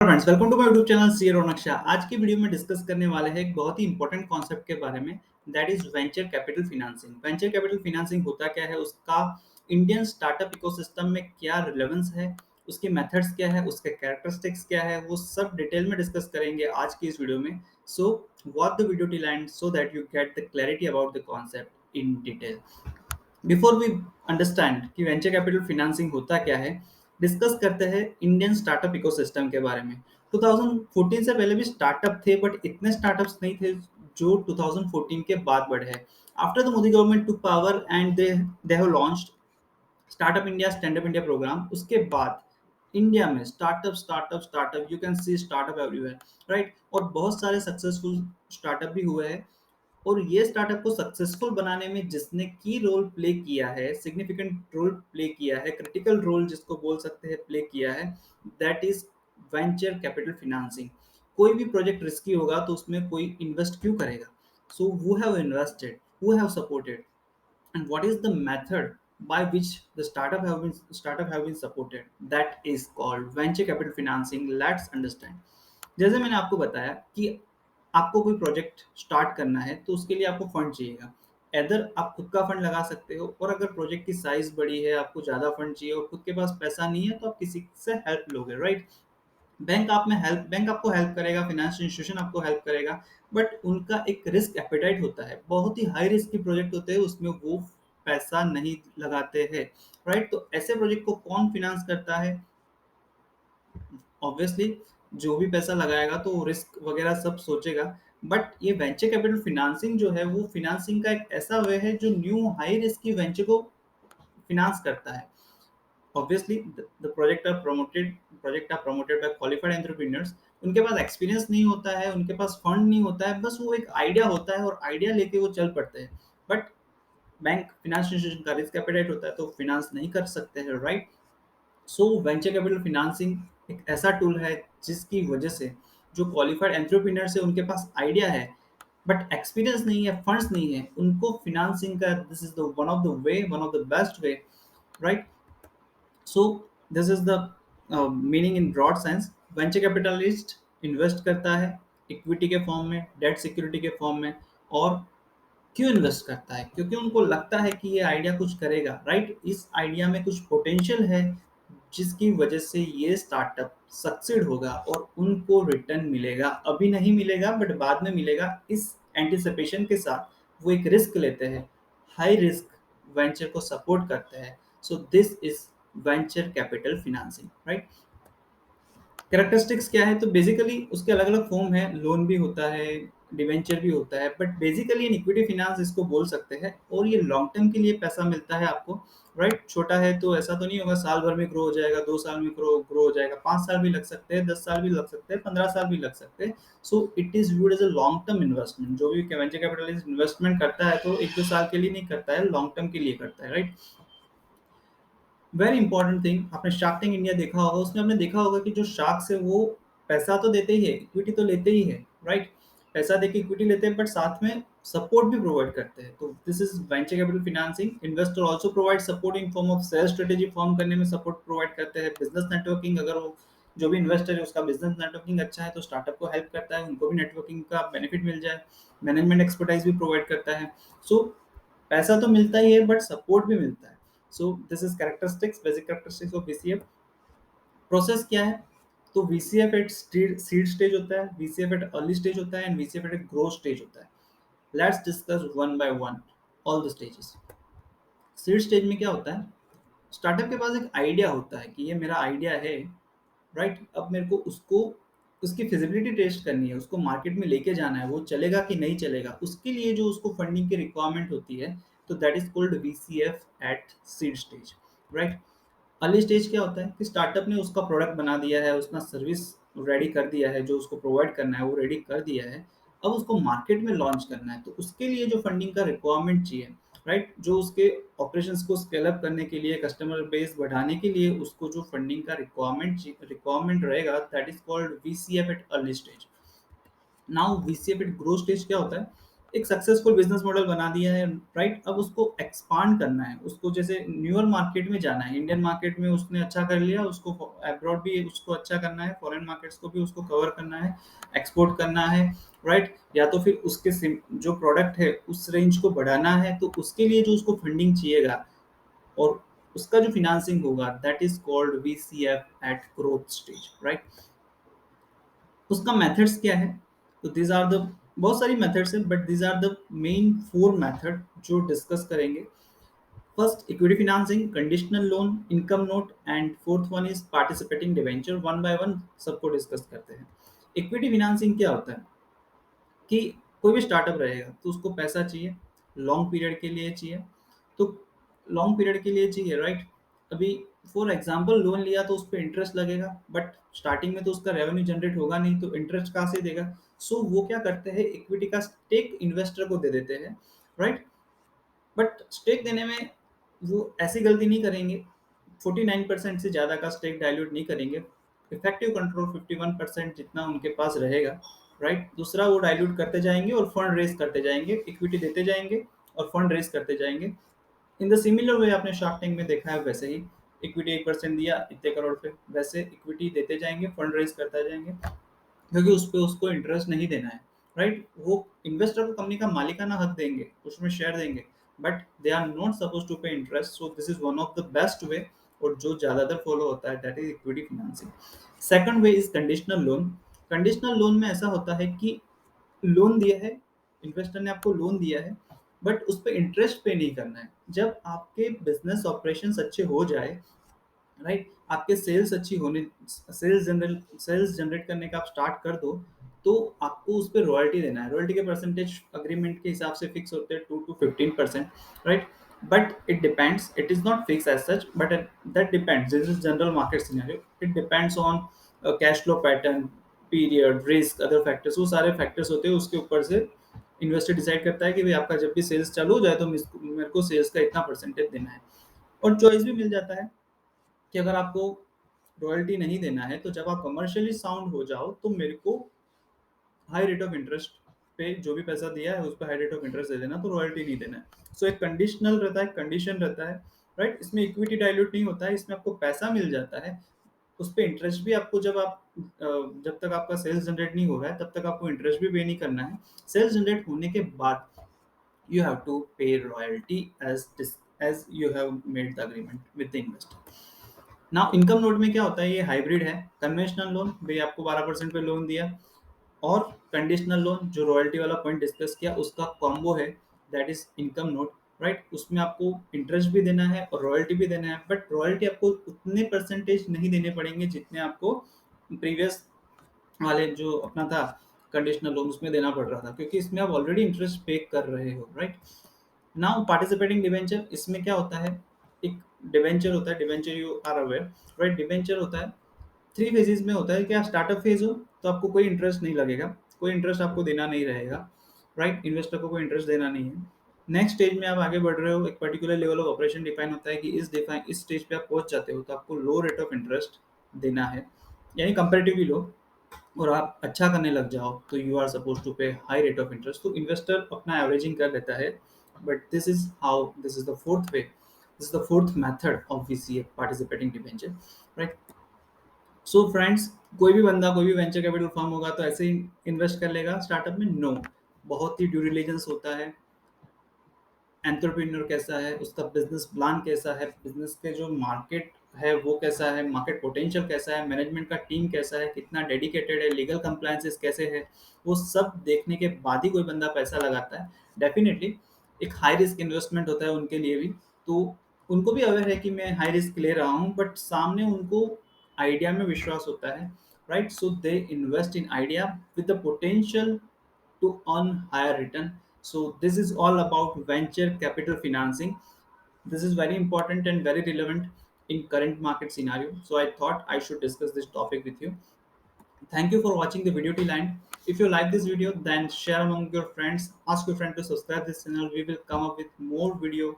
Friends, welcome to my YouTube channel C Raunak Shah. आज की video में डिस्कस करने वाले हैं एक बहुत ही इंपॉर्टेंट कॉन्सेप्ट के बारे में, that is venture capital financing. Venture capital financing होता क्या है, उसका इंडियन स्टार्टअप इकोसिस्टम में क्या रिलेवेंस है, उसके मेथड्स क्या है, उसके कैरेक्टरिस्टिक्स क्या है, वो सब डिटेल में डिस्कस करेंगे आज की इस वीडियो में। So watch the video till end so that you get the clarity about the concept in detail. Before we understand कि वेंचर कैपिटल फाइनेंसिंग होता क्या है, डिस्कस करते हैं इंडियन स्टार्टअप इकोसिस्टम के बारे में। 2014 से पहले भी स्टार्टअप थे, बट इतने स्टार्टअप्स नहीं थे जो 2014 के बाद बढ़े हैं। After the Modi government took power and they have launched startup India, stand up India programme. उसके बाद इंडिया में startup startup startup, you can see startup everywhere, right. और बहुत सारे सक्सेसफुल स्टार्टअप भी हुए हैं। और ये स्टार्टअप को सक्सेसफुल बनाने में जिसने की रोल प्ले किया है, सिग्निफिकेंट रोल प्ले किया है, क्रिटिकल रोल जिसको बोल सकते हैं प्ले किया है, that is venture capital financing. कोई भी प्रोजेक्ट रिस्की होगा तो उसमें कोई इन्वेस्ट क्यों करेगा? So who have invested, who have supported, and what is the method by which the startup have been supported, that is called venture capital financing. Let's understand. जैसे मैंने आपको बताया कि आपको कोई प्रोजेक्ट स्टार्ट करना है तो उसके लिए आपको फंड चाहिएगा। इधर आप खुद का फंड लगा सकते हो, और अगर प्रोजेक्ट की साइज बड़ी है, आपको ज़्यादा फंड चाहिए और खुद के पास पैसा नहीं है, तो आप किसी से हेल्प लोगे, राइट। बैंक आपको हेल्प करेगा, फाइनेंशियल इंस्टीट्यूशन आपको हेल्प करेगा, बट उनका एक रिस्क एपेटाइट होता है। बहुत ही हाई रिस्क की प्रोजेक्ट होते हैं, उसमें वो पैसा नहीं लगाते हैं, राइट। तो ऐसे प्रोजेक्ट को कौन फिनेंस करता है? ऑब्वियसली जो भी पैसा लगाएगा तो रिस्क वगैरह सब सोचेगा। बट ये वेंचर कैपिटल फिनेंसिंग जो है, वो फिनेंसिंग का एक ऐसा वे है जो न्यू हाई रिस्क की वेंचर को फिनांस करता है। Obviously the project are promoted by qualified entrepreneurs. उनके पास एक्सपीरियंस नहीं होता है, उनके पास फंड नहीं होता है, बस वो एक आइडिया होता है और आइडिया लेके वो चल पड़ते हैं। बट बैंक फाइनेंशियल इंस्टीट्यूशन का रिस्क एपेटाइट होता है तो फिनांस नहीं कर सकते हैं, राइट। सो वेंचर कैपिटल फाइनेंसिंग एक ऐसा टूल है जिसकी वजह से जो क्वालिफाइड एंटरप्रेन्योर्स है, उनके पास आइडिया है बट एक्सपीरियंस नहीं है, फंड्स नहीं है, उनको फिनांसिंग का this is the one of the best way, right. So this is the meaning in broad sense. Venture capitalist invest करता है इक्विटी के फॉर्म में, डेट सिक्योरिटी के फॉर्म में। और क्यों इन्वेस्ट करता है? क्योंकि उनको लगता है कि ये आइडिया कुछ करेगा, राइट। इस आइडिया में कुछ पोटेंशियल है जिसकी वजह से ये स्टार्टअप सक्सीड होगा और उनको रिटर्न मिलेगा। अभी नहीं मिलेगा बट बाद में मिलेगा। इस एंटिसिपेशन के साथ वो एक रिस्क लेते हैं, हाई रिस्क वेंचर को सपोर्ट करते हैं। सो this is venture capital financing, right. Characteristics क्या है? तो बेसिकली उसके अलग अलग फॉर्म है, लोन भी होता है, डिवेंचर भी होता है, बट बेसिकली इक्विटी फाइनेंस इसको बोल सकते हैं। और ये लॉन्ग टर्म के लिए पैसा मिलता है आपको, राइट। छोटा है तो ऐसा तो नहीं होगा साल भर में ग्रो हो जाएगा, 2 साल में ग्रो हो जाएगा, 5 साल भी लग सकते हैं, 10 साल भी लग सकते हैं, 15 साल भी लग सकते हैं। So it is viewed as a long term investment. जो भी वेंचर कैपिटलिस्ट इन्वेस्टमेंट करता है तो 1-2 साल के लिए नहीं करता है, लॉन्ग टर्म के लिए करता है, राइट। वेरी इंपॉर्टेंट थिंग, आपने शार्क टैंक इंडिया देखा होगा, उसमें आपने देखा होगा कि जो शार्क्स है वो पैसा तो देते ही है, इक्विटी तो लेते ही है, राइट। पैसा देके इक्विटी लेते हैं बट साथ में सपोर्ट भी प्रोवाइड करते हैं। तो this is venture capital financing. Investor also provide support in form of sales strategy form करने में सपोर्ट प्रोवाइड करते हैं, बिजनेस नेटवर्किंग, अगर वो जो भी इन्वेस्टर है उसका बिजनेस नेटवर्किंग अच्छा है तो स्टार्टअप को हेल्प करता है, उनको भी नेटवर्किंग का बेनिफिट मिल जाए। मैनेजमेंट एक्सपर्टाइज भी प्रोवाइड करता है। सो पैसा तो मिलता ही है बट सपोर्ट भी मिलता है। सो this is characteristics, basic characteristics of VCF. Process क्या है? तो वीसीएफ एट सीड स्टेज होता है, वीसीएफ एट अर्ली स्टेज होता है, and VCF at growth stage होता है। Let's discuss one by one all the stages. Seed stage में क्या होता है? स्टार्टअप के पास एक आइडिया होता है कि ये मेरा आइडिया है, राइट। अब मेरे को उसको उसकी फिजिबिलिटी टेस्ट करनी है, उसको मार्केट में लेके जाना है, वो चलेगा कि नहीं चलेगा। उसके लिए जो उसको फंडिंग की रिक्वायरमेंट होती है, तो that is called VCF at seed stage, right. Early stage क्या होता है कि स्टार्टअप ने उसका प्रोडक्ट बना दिया है, उसका सर्विस रेडी कर दिया है, जो उसको प्रोवाइड करना है वो रेडी कर दिया है। अब उसको मार्केट में लॉन्च करना है, तो उसके लिए जो फंडिंग का रिक्वायरमेंट चाहिए, राइट, जो उसके ऑपरेशंस को स्केल अप करने के लिए, कस्टमर बेस बढ़ाने के लिए उसको जो फंडिंग का रिक्वायरमेंट रहेगा, that is called VCF at early stage. Now VCF at growth stage क्या होता है? एक सक्सेसफुल बिजनेस मॉडल बना दिया है, राइट? अब उसको एक्सपांड करना है, उसको जैसे न्यूअर मार्केट में जाना है, इंडियन मार्केट में उसने अच्छा कर लिया, उसको अब्रॉड भी उसको अच्छा करना है, फॉरेन मार्केट्स को भी उसको कवर करना है, एक्सपोर्ट करना है, राइट? या तो फिर उसके जो प्रोडक्ट है उस रेंज को बढ़ाना है, तो उसके लिए जो उसको फंडिंग चाहिएगा और उसका जो फिनांसिंग होगा, that is called VCF at growth stage, right? उसका मेथड्स क्या है? तो दीज आर द बहुत सारी मेथड्स है, but these are the main 4 method जो डिस्कस करेंगे। First equity financing, conditional loan, income note, and fourth one is participating debenture. One by one सबको डिस्कस करते हैं। इक्विटी फिनांसिंग क्या होता है कि कोई भी स्टार्टअप रहेगा तो उसको पैसा चाहिए, लॉन्ग पीरियड के लिए चाहिए। तो लॉन्ग पीरियड के लिए चाहिए, राइट? अभी फॉर एग्जांपल लोन लिया तो उस पर इंटरेस्ट लगेगा, बट स्टार्टिंग में तो उसका रेवेन्यू जनरेट होगा नहीं, तो इंटरेस्ट कहाँ से देगा? सो वो क्या करते हैं, इक्विटी का स्टेक इन्वेस्टर को दे देते हैं, राइट? बट स्टेक देने में वो ऐसी गलती नहीं करेंगे, 49% से ज़्यादा का स्टेक डाइल्यूट नहीं करेंगे। इफेक्टिव कंट्रोल 51% जितना उनके पास रहेगा, राइट? दूसरा वो डाइल्यूट करते जाएंगे और फंड रेज करते जाएंगे, इक्विटी देते जाएंगे और फंड रेज करते जाएंगे। इन द सिमिलर वे आपने शार्क टैंक में देखा है, वैसे ही इक्विटी 1% दिया इतने करोड़ पे, वैसे इक्विटी देते जाएंगे, फंड रेज करते जाएंगे, क्योंकि उस पे उसको इंटरेस्ट नहीं देना है, राइट? वो इन्वेस्टर को कंपनी का मालिकाना हक देंगे, उसमें शेयर देंगे, but they are not suppose to pay interest. So this is one of the best way, और जो ज्यादातर फॉलो होता है, that is equity financing. Second way is conditional loan. Conditional loan में ऐसा होता है कि लोन दिया है, इन्वेस्टर ने आपको लोन दिया है, बट उस पर इंटरेस्ट पे नहीं करना है। जब आपके बिजनेस ऑपरेशंस अच्छे हो जाए, राइट, आपके सेल्स अच्छी होने, सेल्स जनरेट करने का आप स्टार्ट कर दो, तो आपको उस पर रॉयल्टी देना है। रॉयल्टी के परसेंटेज अग्रीमेंट के हिसाब से फिक्स होते हैं, 2 to 15%, right? But it depends, it is not fix as such, but that depends, this is general market scenario, it depends on cash flow pattern, period, risk, other factors, वो सारे factors होते हैं, उसके ऊपर से investor decide करता है कि भाई आपका जब भी सेल्स चालू हो जाए तो मेरे को सेल्स का इतना परसेंटेज देना है। और चॉइस भी मिल जाता है कि अगर आपको रॉयल्टी नहीं देना है, तो जब आप कमर्शियली साउंड हो जाओ तो मेरे को हाई रेट ऑफ इंटरेस्ट पे जो भी पैसा दिया है उस पर हाई रेट ऑफ इंटरेस्ट दे देना, तो रॉयल्टी नहीं देना है। सो एक कंडीशनल रहता है, कंडीशन रहता है, राइट? इसमें इक्विटी डाइल्यूट नहीं होता है, इसमें आपको पैसा मिल जाता है, उस पे इंटरेस्ट भी आपको, जब तक आपका सेल्स जनरेट नहीं हो रहा है तब तक आपको इंटरेस्ट भी पे नहीं करना है। सेल्स जनरेट होने के बाद you have to pay royalty as you have made the agreement with the investor. Now income note में क्या होता है, ये हाइब्रिड है। कन्वेंशनल लोन भाई आपको 12% पे लोन दिया, और कंडीशनल लोन जो रॉयल्टी वाला पॉइंट डिस्कस किया उसका कॉम्बो है, that is income note, right? उसमें आपको इंटरेस्ट भी देना है और रॉयल्टी भी देना है, बट रॉयल्टी आपको उतने परसेंटेज नहीं देने पड़ेंगे जितने आपको प्रीवियस वाले जो अपना था कंडीशनल लोन उसमें देना पड़ रहा था, क्योंकि इसमें आप ऑलरेडी इंटरेस्ट पे कर रहे हो, राइट? नाउ पार्टिसिपेटिंग डिवेंचर, इसमें क्या होता है, एक डिवेंचर होता है, debenture you are aware, right? Debenture होता है 3 फेजेस में होता है। क्या स्टार्टअप फेज हो तो आपको कोई इंटरेस्ट नहीं लगेगा, कोई इंटरेस्ट आपको देना नहीं रहेगा, राइट? इन्वेस्टर को कोई इंटरेस्ट देना नहीं है। नेक्स्ट स्टेज में आप आगे बढ़ रहे हो, एक particular level of operation define होता है कि इस स्टेज पे आप पहुंच जाते हो तो आपको लो रेट ऑफ इंटरेस्ट देना है, यानी कंपेरेटिवली लो, और आप अच्छा करने लग जाओ तो यू आर सपोज टू पे हाई रेट ऑफ इंटरेस्ट। तो इन्वेस्टर अपना एवरेजिंग कर लेता है, but this is the fourth way, this is the fourth method of VCA, participating debenture, right? So friends, कोई भी बंदा कोई भी वेंचर कैपिटल फर्म होगा तो ऐसे ही इन्वेस्ट कर लेगा स्टार्टअप में? नो, बहुत ही ड्यू डिलिजेंस होता है। एंटरप्रेन्योर कैसा है, उसका बिजनेस प्लान कैसा है, बिजनेस के जो मार्केट है वो कैसा है, मार्केट पोटेंशियल कैसा है, मैनेजमेंट का टीम कैसा है, कितना डेडिकेटेड है, लीगल कंप्लायंसेस कैसे है, वो सब देखने के बाद ही कोई बंदा पैसा लगाता है। डेफिनेटली एक हाई रिस्क इन्वेस्टमेंट होता है उनके लिए भी, तो उनको भी अवेयर है कि मैं हाई रिस्क ले रहा हूँ, बट सामने उनको आइडिया में विश्वास होता है, right? So they invest in idea with the potential to earn higher return. So this is all about venture capital financing. This is very important and very relevant in current market scenario. So I thought I should discuss this topic with you. Thank you for watching the video till end. If you like this video, then share among your friends. Ask your friend to subscribe this channel. We will come up with more video